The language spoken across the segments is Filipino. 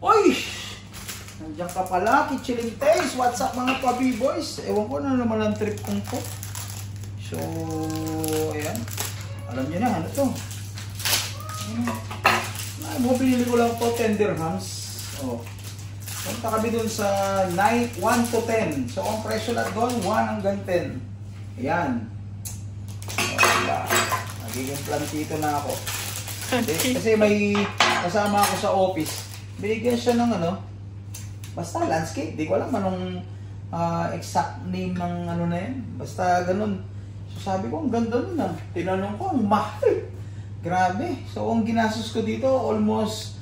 Oy! Nandiyan ka pala, Kichiling Taste. What's up mga pabi boys? Ewan ko na naman ang trip kong to. So, ayan. Alam niyo na, ano to? Binili ko lang to, 10 dirhams. Oh. Punta kami dun sa 1 to 10. So, ang presyo lang doon, 1 hanggang 10. Ayan. So, wala. Nagiging plantito na ako. Kasi may kasama ako sa office. Binigyan siya ng ano, basta landscape. Di ko alam anong exact name ng ano na yan. Basta ganun. So, sabi ko, ang ganda nun ah. Tinanong ko, ang mahal. Grabe. So, ang ginastos ko dito, almost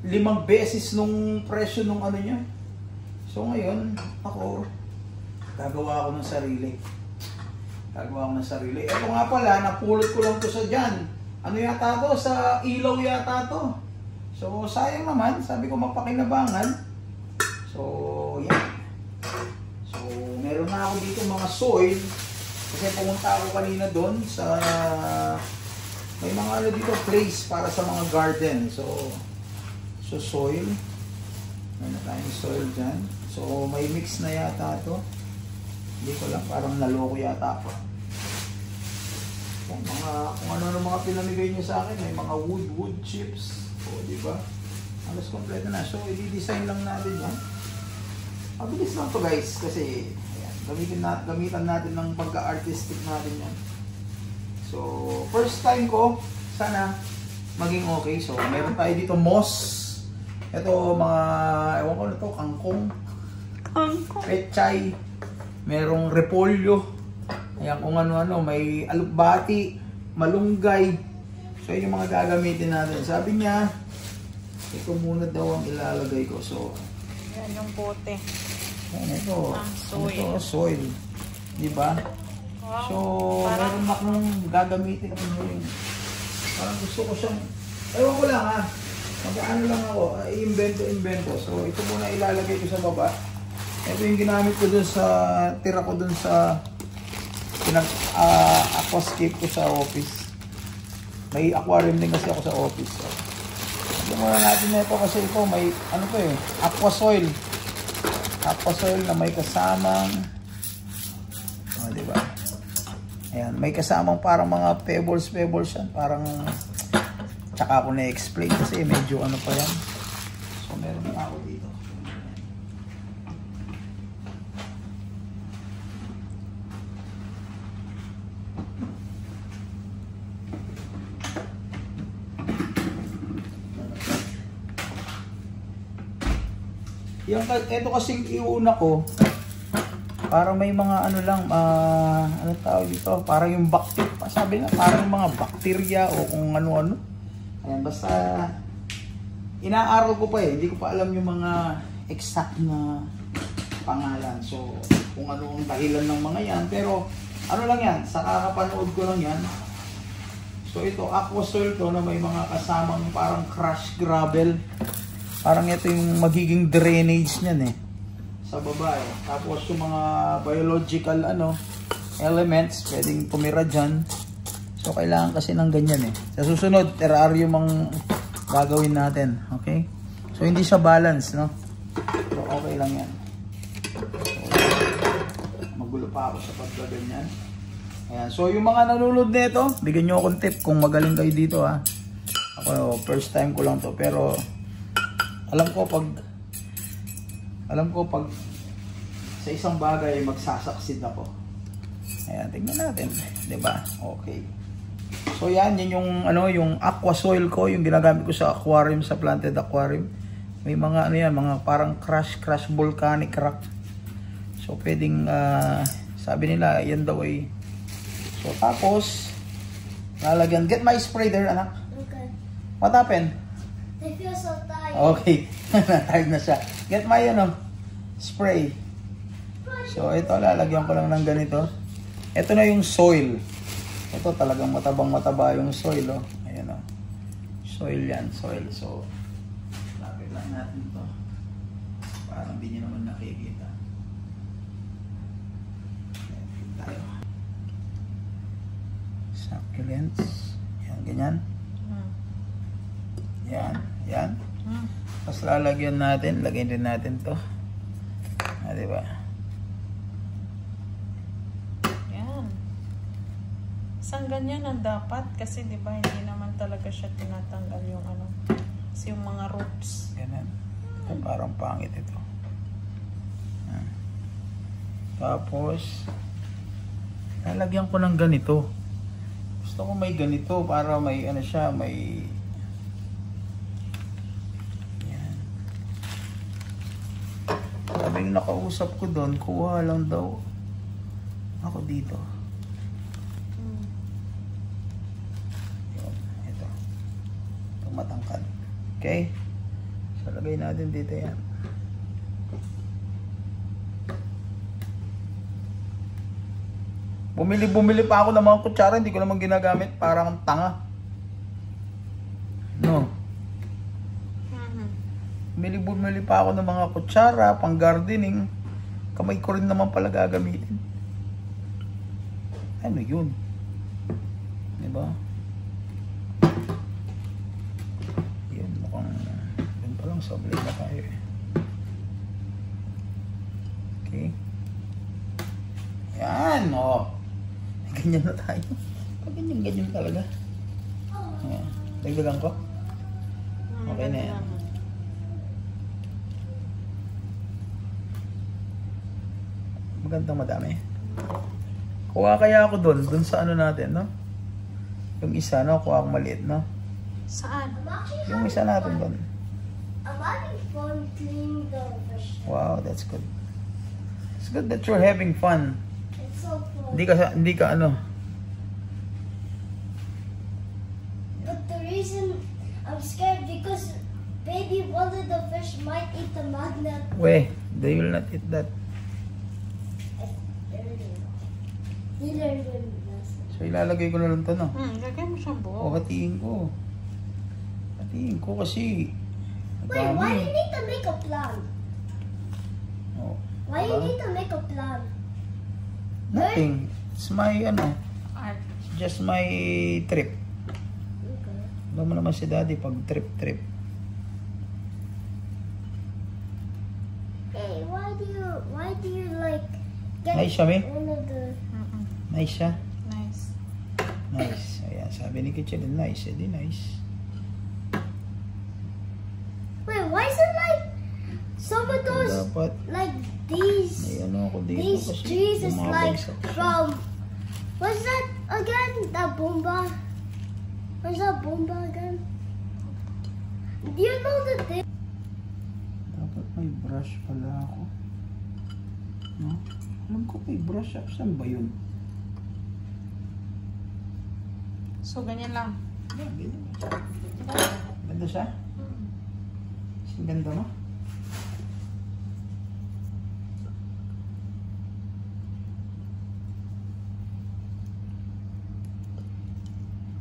5 beses nung presyo nung ano niya. So, ngayon, ako, gagawa ako ng sarili. Gagawa ako ng sarili. Ito nga pala, napulot ko lang to sa dyan. Ano yata to? Sa ilaw yata to. So, sayang naman. Sabi ko, mapakinabangan. So, yan. So, meron na ako dito mga soil. Kasi pumunta ako kanina doon sa may mga ano dito place para sa mga garden. So soil. May na tayong soil dyan. So may mix na yata to. Hindi ko lang, parang naloko yata ako. Kung ano mga pinamigay niya sa akin, may mga wood chips. O diba? Halos kompleto na. So i-design lang natin yan. Mabilis lang to guys kasi ayan, gamitan natin ng pagka-artistic natin yan. So, first time ko, sana maging okay. So, meron tayo dito moss. Ito mga, ewan ko na ito, kangkong. Pechay. Merong repolyo. Ayan kung ano-ano, may alubati, malunggay. So, yun yung mga gagamitin natin. Sabi niya, ito muna daw ang ilalagay ko. So, yan yung bote. Ayan, ito. Soil. Ito, soil. Diba? Wow. So, meron akong gagamitin ko yun. Parang gusto ko siyang, ewan ko lang ha, mag-ano lang ako, i-invento. So, ito muna ilalagay ko sa baba. Ito yung ginamit ko dun sa, tira ko dun sa aquascape ko sa office. May aquarium din kasi ako sa office. So, ito muna natin na ito kasi ito may, ano to eh, aqua soil. Aqua soil na may kasamang, diba? Ayan, may kasamang parang mga pebbles yan. Parang, tsaka ako na-explain kasi medyo ano pa yan. So, meron na ako dito. Ito kasing iuna ko, parang may mga ano lang, ano tawag dito, parang yung sabi na, parang yung mga bakterya o kung ano-ano. Ayan, basta, inaaral ko pa eh, hindi ko pa alam yung mga exact na pangalan. So, kung ano ang dahilan ng mga yan, pero ano lang yan, sa kakapanood ko lang yan. So, ito, aqua soil to na may mga kasamang parang crushed gravel. Parang ito yung magiging drainage niyan eh. Sa baba eh. Tapos yung mga biological elements pwedeng tumira dyan. So kailangan kasi ng ganyan eh. Sa susunod, terrarium ang gagawin natin. Okay? So hindi siya balance, no? So okay lang yan. So, magulo pa ako sa pagkaganyan. Ayan. So yung mga nanonood nito, bigyan nyo akong tip kung magaling kayo dito ha. Ako first time ko lang to pero alam ko pag sa isang bagay magsasucceed ako. Ayan, tingnan natin, 'di ba? Okay. So yan yung yung aqua soil ko, yung ginagamit ko sa aquarium, sa planted aquarium. May mga mga parang crush volcanic rock. So pwedeng sabi nila yan daw ay. So tapos lalagyan, get my spray there, anak. Okay. What happened? I feel so tired. Okay. Tired na siya. Get my spray. So ito, lalagyan ko lang ng ganito. Ito na yung soil. Ito talagang mataba yung soil, oh. Ayan, oh. Soil yan, soil. So lapit lang natin to. Parang hindi nyo naman nakikita. Ayan, tayo. Succulents. Yan, ganyan. Yan. Tapos lalagyan natin, lagyan din natin to. Ah, diba? Yan. Isang ganyan ang dapat kasi di ba hindi naman talaga siya tinatanggal yung ano. Kasi yung mga roots. Ganun. Ito, parang pangit ito. Yan. Tapos, lalagyan ko ng ganito. Gusto ko may ganito para may ano siya, may... Yan. Sabing nakausap ko doon, kuha lang daw ako dito. Yun, ito. Itong matangkad. Okay? So, lagay natin dito yan. Bumili pa ako ng mga kutsara, hindi ko naman ginagamit, parang tanga. No. Bumili pa ako ng mga kutsara, pang gardening. Kamay ko rin naman pala gagamitin. Ano yun? Diba? Yun, mukhang yun pa lang, sablay na tayo eh. Okay. Yan, oh. Ganyan na tayo. Ganyan talaga. Ayan. Dagdagan ko. Okay na yan. Magandang madami. Kuha kaya ako dun sa ano natin, no? Yung isa, no? Kuha akong maliit, no? Saan? Yung isa natin dun. I'm having fun cleaning the fish. Wow, that's good. It's good that you're having fun. It's so fun. Hindi ka ano. But the reason I'm scared because maybe one of the fish might eat the magnet. We, they will not eat that. He learned a lesson. So ilalagay ko na lang to, no? Lagay mo siyang O, buo. hatiin ko. Hatiin ko kasi. Wait, why you need to make a plan? Oh. Why you need to make a plan? Nothing. It's my, ano, Art. just my trip. Okay. Alam mo naman si daddy pag trip. Hey, why do you like get Nice siya, me? one of the Nice siya. Nice. Nice. Ayan, sabi ni Kitchen, nice. Edi nice. Wait, why is it like some of those Dapat, like these may ano ako dito these kasi trees is like bumabagsak siya. from what's that again? That bomba? What's that bomba again? Do you know the thing? Dapat may brush pala ako. No? Alam ko may brush ako. Saan ba yun? So, ganyan lang. Ganyan. Ganda siya? Ang ganda mo?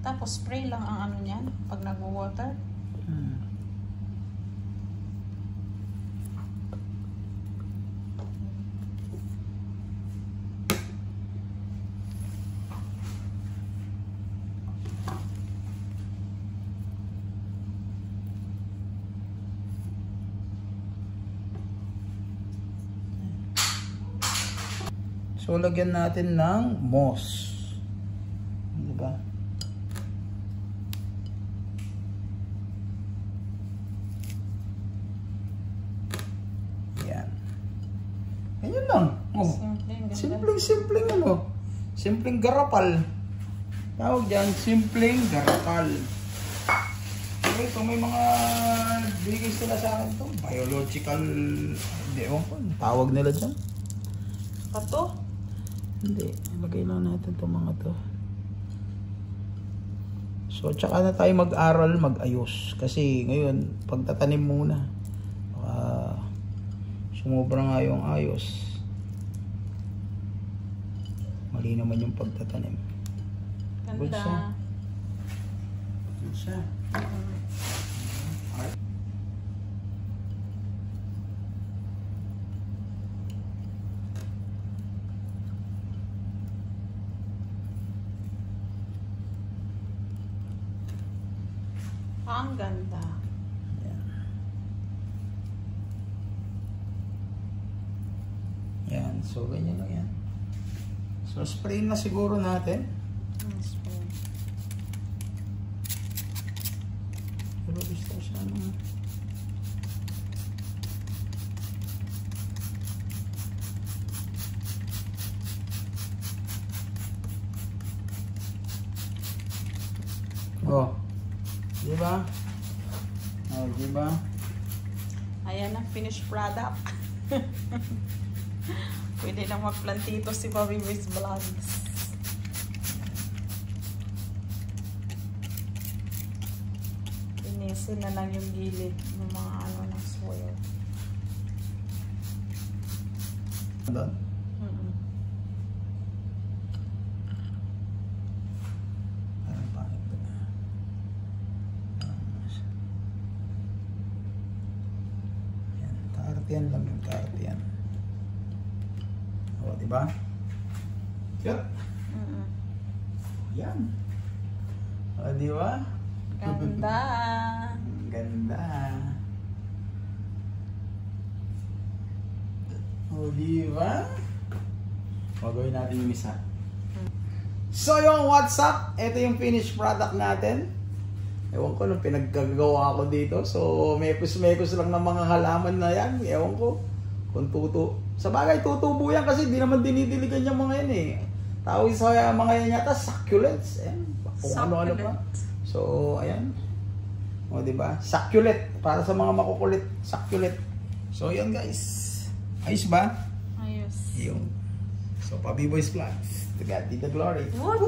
Tapos, spray lang ang ano niyan pag nag-water. So, lagyan natin ng moss. Diba? Yan. Ganyan lang. Oh. Simpleng ano. Simpleng garapal. Tawag dyan, simpleng garapal. Okay, kung may mga bigay sila sa akin to, biological, hindi ko, tawag nila dyan. Pato? Hindi, ilagay lang natin itong mga to. So, tsaka na tayo mag-aral, mag-ayos. Kasi ngayon, pagtatanim muna. Baka sumobra nga yung ayos. Mali naman yung pagtatanim. Good siya. Ganda. Good siya. Ang ganda. Yan. Yan. So, ganyan lang yan. So, spray na siguro natin. Spray. Pero gusto ko siya naman. Oh. Diba? Oh, diba? Ayan ang finished product. Pwede na magplantito si Bobby Wiz Vlogs. Linisin na lang yung gilid ng mga ano ng soil. Doon. Parang pangit ko na. Yan. Kaartiyan lang yung kaartiyan. O, diba? Yun. Yan. O, diba? Ganda. Ganda. O, diba? O, gawin natin yung isa. So, yung WhatsApp, ito yung finished product natin. Ewan ko nung pinaggagawa ko dito. So, mekos-mekos lang ng mga halaman na yan. Ewan ko kung sa bagay, tutubo yan kasi di naman dinidiligan yung mga yan eh. Tawag sa mga yan yata, succulents. Ayan. Kung ano-ano pa. So, ayan. O, diba? Succulent. Para sa mga makukulit. Succulent. So, yun guys. Ayos ba? Ayos. Yun. So, Pa-B-Boys Vlogs. To God be the glory. What?